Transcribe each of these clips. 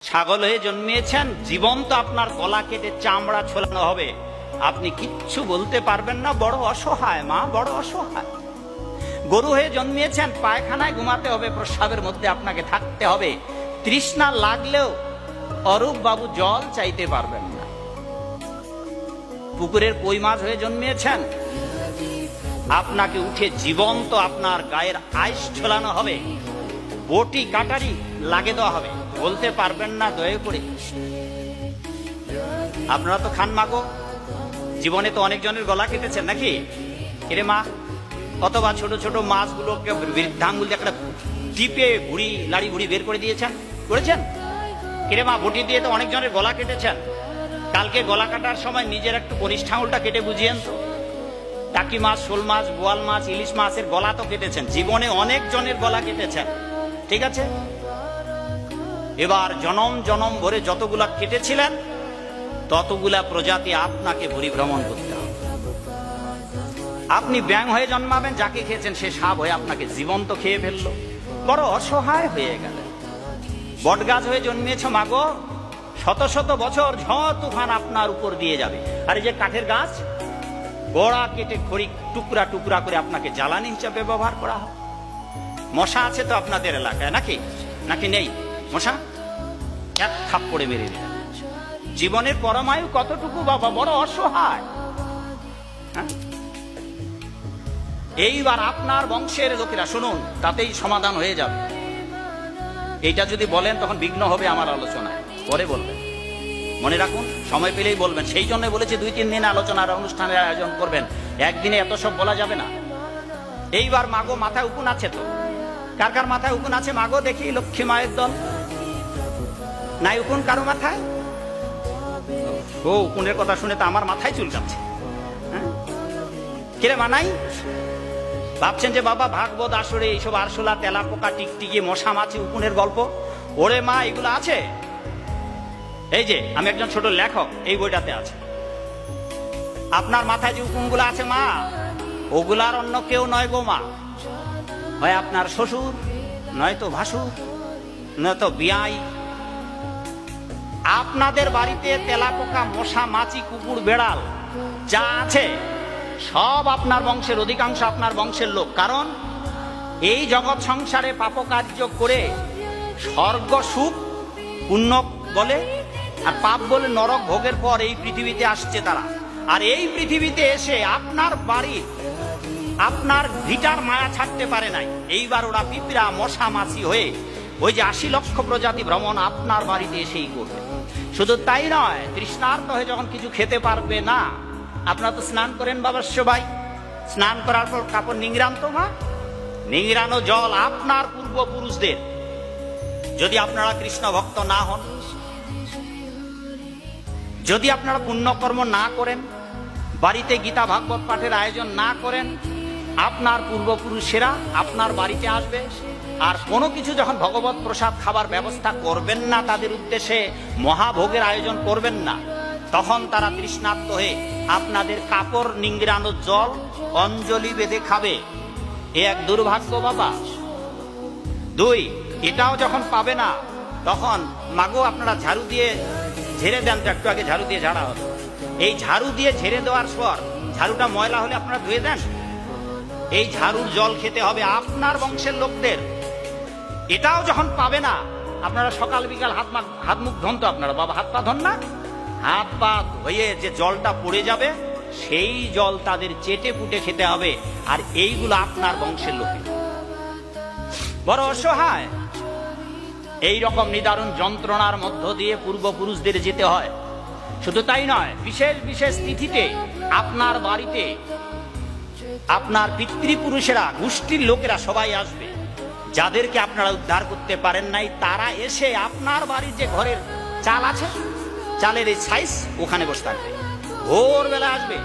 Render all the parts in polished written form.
ছাগল হয়ে জন্মিয়েছেন, জীবন্ত আপনার গলা কেটে চামড়া ছোলানো হবে, আপনি কিচ্ছু বলতে পারবেন না। বড় অসহায় মা, বড় অসহায়। গরু হয়ে জন্মিয়েছেন, পায়খানায় ঘুমাতে হবে, প্রস্রাবের মধ্যে আপনাকে থাকতে হবে, তৃষ্ণা লাগলেও অরূপ বাবু জল চাইতে পারবেন না। পুকুরের কই মাছ হয়ে জন্মিয়েছেন, আপনাকে উঠে জীবন্ত আপনার গায়ের আইস ছোলানো হবে, বটি কাটারি লাগে দেওয়া হবে, বলতে পারবেন না দয়া করে। আপনারা তো খান মাগো, জীবনে তো অনেকজনের গলা কেটেছেন নাকি এরে মা? অথবা ছোট ছোট মাছগুলোকে বৃদ্ধাঙ্গুল একটা টিপে বুড়ি লাড়ি বুড়ি বের করে দিয়েছেন, করেছেন এরে মা? বটি দিয়ে তো অনেকজনের গলা কেটেছেন। কালকে গলা কাটার সময় নিজের একটু কনিষ্ঠ আঙুলটা কেটে বুঝিয়েন তো। টাকি মাছ, শোল মাছ, বোয়াল মাছ, ইলিশ মাছের গলা তো কেটেছেন, জীবনে অনেক জনের গলা কেটেছেন, ঠিক আছে? এবার জনম জনম ভরে যতগুলা কেটেছিলেন ততগুলা প্রজাতি আপনাকে পরিভ্রমণ করতে হবে। আপনি ব্যাঙ হয়ে জন্মাবেন, যাকে খেয়েছেন সে সাপ হয়ে আপনাকে জীবন্ত খেয়ে ফেললো, বড় অসহায় হয়ে গেলেন। বটগাছ হয়ে জন্মিয়েছ মাগো, শত শত বছর ঝড় তুফান আপনার উপর দিয়ে যাবে, আর এই যে কাঠের গাছ, গোড়া কেটে খড়ি টুকরা টুকরা করে আপনাকে জ্বালানি হিসাবে ব্যবহার করা হয়। মশা আছে তো আপনাদের এলাকায় নাকি? নাকি নেই মশা? এক থাপ্পড়ে মেরে দিলেন। জীবনের পরমায়ু কতটুকু বাবা, বড় অসহায়। এইবার আপনার বংশের লোকেরা শুনুন, তাতেই সমাধান হয়ে যাবে। এইটা যদি বলেন তখন বিঘ্ন হবে আমার আলোচনায়, পরে বলবেন, মনে রাখুন, সময় পেলেই বলবেন। সেই জন্য বলেছি 2-3 দিন আলোচনার অনুষ্ঠানের আয়োজন করবেন, একদিনে এত সব বলা যাবে না। এইবার মাগো মাথায় উকুন আছে তো? কার কার মাথায় উকুন আছে মাগো দেখি? লক্ষ্মী মায়ের দল নাই উকুন কারো মাথায়? ও, উকুনের কথা শুনে তো আমার মাথায় চুলকাচ্ছে। কিরে মানাই? ভাবছেন যে বাবা ভাগবত আসরে এইসব আরশোলা, তেলা পোকা, টিকটিকি, মশা মাছি, উকুনের গল্প, ওরে মা এগুলো আছে? এই যে আমি একজন ছোট লেখক, এই বইটাতে আছে। আপনার মাথায় যে উকুনগুলো আছে মা, ওগুলার অন্য কেউ নয় গো মা, হয় আপনার শ্বশুর, নয়তো ভাসুর, নয়তো বিয়াই। আপনাদের বাড়িতে তেলাপোকা, মশা মাছি, কুকুর, বেড়াল যা আছে সব আপনার বংশের, অধিকাংশ আপনার বংশের লোক। কারণ এই জগৎ সংসারে পাপকার্য করে স্বর্গ সুখ পুণ্য বলে আর পাপ বলে নরক ভোগের পর এই পৃথিবীতে আসছে তারা। আর এই পৃথিবীতে এসে আপনার বাড়ি, আপনার ভিটার মায়া ছাড়তে পারে নাই। এইবার ওরা পিঁপড়া, মশা মাছি হয়ে ওই যে 80 লক্ষ প্রজাতি ভ্রমণ আপনার বাড়িতে এসেই করবে। শুধু তাই নয়, তৃষ্ণার্ত হয়ে যখন কিছু খেতে পারবে না, আপনারা তো স্নান করেন বাবার সবাই, স্নান করার পর কাপড় নিংড়ান তো মা, নিংড়ানো জল আপনার পূর্বপুরুষদের, যদি আপনারা কৃষ্ণ ভক্ত না হন, যদি আপনারা পুণ্যকর্ম না করেন, বাড়িতে গীতা ভাগবত পাঠের আয়োজন না করেন, আপনার পূর্বপুরুষেরা আপনার বাড়িতে আসবে। আর কোনো কিছু যখন ভগবত প্রসাদ খাবার ব্যবস্থা করবেন না, তাদের উদ্দেশ্যে মহাভোগের আয়োজন করবেন না, তখন তারা তৃষ্ণার্ত হয়ে আপনাদের কাপড় নিংড়ানো জল অঞ্জলি বেঁধে খাবে। এ এক দুর্ভাগ্য বাবা। 2, এটাও যখন পাবে না, তখন মাগো আপনারা ঝাড়ু দিয়ে ঝেড়ে দেন তো, একটু আগে ঝাড়ু দিয়ে ঝাড়া হতো, এই ঝাড়ু দিয়ে ঝেড়ে দেওয়ার পর ঝাড়ুটা ময়লা হলে আপনারা ধুয়ে দেন, এই ঝাড়ুর জল খেতে হবে আপনার বংশের লোকদের। এটাও যখন পাবে না, আপনারা সকাল বিকাল হাত মুখ ধন তো আপনারা বাবা, হাত পা ধন না? হাত পা ধুয়ে যে জলটা পড়ে যাবে সেই জল তাদের চেটে পুটে খেতে হবে। আর এইগুলো আপনার বংশের লোকের, বড় অসহায়। এই রকম নিদারুণ যন্ত্রণার মধ্য দিয়ে পূর্বপুরুষদের যেতে হয়। শুধু তাই নয়, বিশেষ বিশেষ তিথিতে আপনার বাড়িতে আপনার পিতৃপুরুষেরা, গোষ্ঠীর লোকেরা সবাই আসবে। যাদেরকে আপনারা উদ্ধার করতে পারেন নাই, তারা এসে আপনার বাড়ির যে ঘরের চাল আছে, চালের এই সাইজ, ওখানে বসে থাকবে। ভোরবেলা আসবে,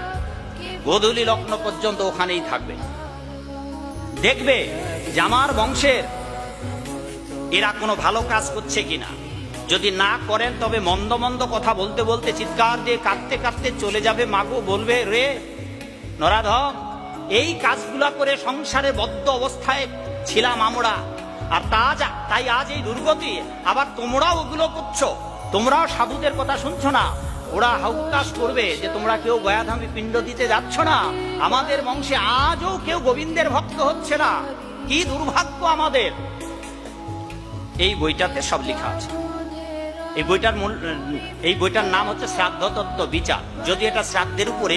গোধূলি লগ্ন পর্যন্ত ওখানেই থাকবে। দেখবে যে আমার বংশের এরা কোনো ভালো কাজ করছে কিনা। যদি না করেন তবে মন্দ মন্দ কথা বলতে বলতে, চিৎকার দিয়ে কাঁদতে কাঁদতে চলে যাবে মাগো, বলবে রে নরাধম, এই কাজগুলা করে সংসারে বদ্ধ অবস্থায় ছিলাম আমরা, আর তাই আজ এই দুর্গতি। আবার তোমরাও ওগুলো করছো, তোমরাও সাধুদের কথা শুনছো না। ওরা হাউকাস করবে যে তোমরা কেউ গয়াধামে পিণ্ড দিতে যাচ্ছ না, আমাদের বংশে আজও কেউ গোবিন্দের ভক্ত হচ্ছে না। কি দুর্ভাগ্য আমাদের। এই বইটাতে সব লেখা আছে। এই বইটার নাম হচ্ছে শ্রাদ্ধ তত্ত্ব বিচার। যদি এটা শ্রাদ্ধের উপরে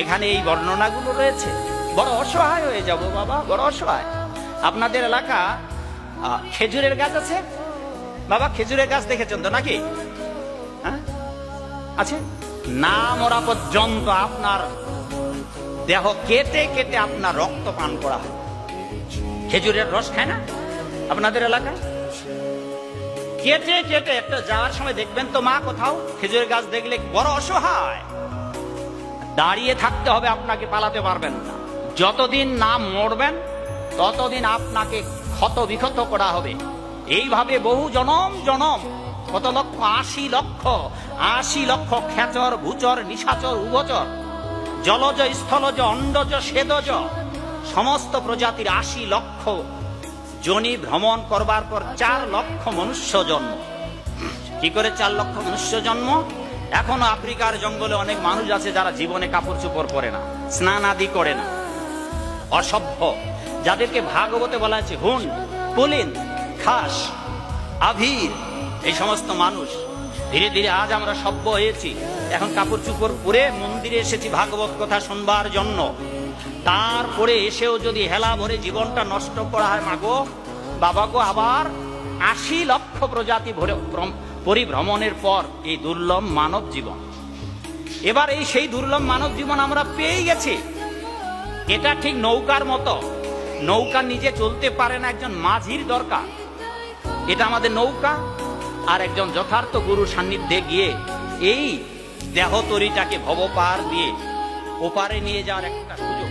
এখানে এই বর্ণনাগুলো রয়েছে, বড় অসহায় হয়ে যাব বাবা, বড় অসহায়। আপনাদের এলাকা খেজুরের গাছ আছে বাবা? খেজুরের গাছ দেখেছেন তো নাকি? হ্যাঁ আছে। না মরা পর্যন্ত আপনার দেহ কেটে কেটে আপনার রক্ত পান করা হয়। খেজুরের রস খায় না আপনাদের এলাকায়? কেটে কেটে একটা যাওয়ার সময় দেখবেন তো মা কোথাও খেজুরের গাছ দেখলে বড় অসহায়, দাঁড়িয়ে থাকতে হবে আপনাকে, পালাতে পারবেন না। যতদিন না মরবেন ততদিন আপনাকে ক্ষত বিক্ষত করা হবে। এইভাবে বহু জনম জনম, কত লক্ষ, 80 লক্ষ খেচর ভূচর নিশাচর উভচর জলজ স্থলজ অন্ডজ স্বেদজ সমস্ত প্রজাতির 80 লক্ষ জনি ভ্রমণ করবার পর 4 লক্ষ মনুষ্য জন্ম। কি করে 4 লক্ষ মনুষ্য জন্ম? এখনো আফ্রিকার জঙ্গলে অনেক মানুষ আছে যারা জীবনে কাপড় চোপড় পরে না, স্নান আদি করে না, অসভ্য, যাদেরকে ভাগবতে বলা হয়েছে হুন, পুলিন, খাস, আভীর। এই সমস্ত মানুষ ধীরে ধীরে আজ আমরা সভ্য হয়েছি। এখন কাপড় চোপড় পরে মন্দিরে এসেছি ভাগবত কথা শুনবার জন্য। তারপরে এসেও যদি হেলা ভরে জীবনটা নষ্ট করা হয়, মাগো বাবা গো, আবার 80 লক্ষ প্রজাতি পরিভ্রমণের পর এই দুর্লভ মানব জীবন। এবার এই সেই দুর্লভ মানব জীবন আমরা পেয়ে গেছি। এটা ঠিক নৌকার মতো, নৌকা নিজে চলতে পারে না, একজন মাঝির দরকার। এটা আমাদের নৌকা, আর একজন যথার্থ গুরু সান্নিধ্যে গিয়ে এই দেহ তরিটাকে ভবপার দিয়ে ওপারে নিয়ে যাওয়ার একটা সুযোগ।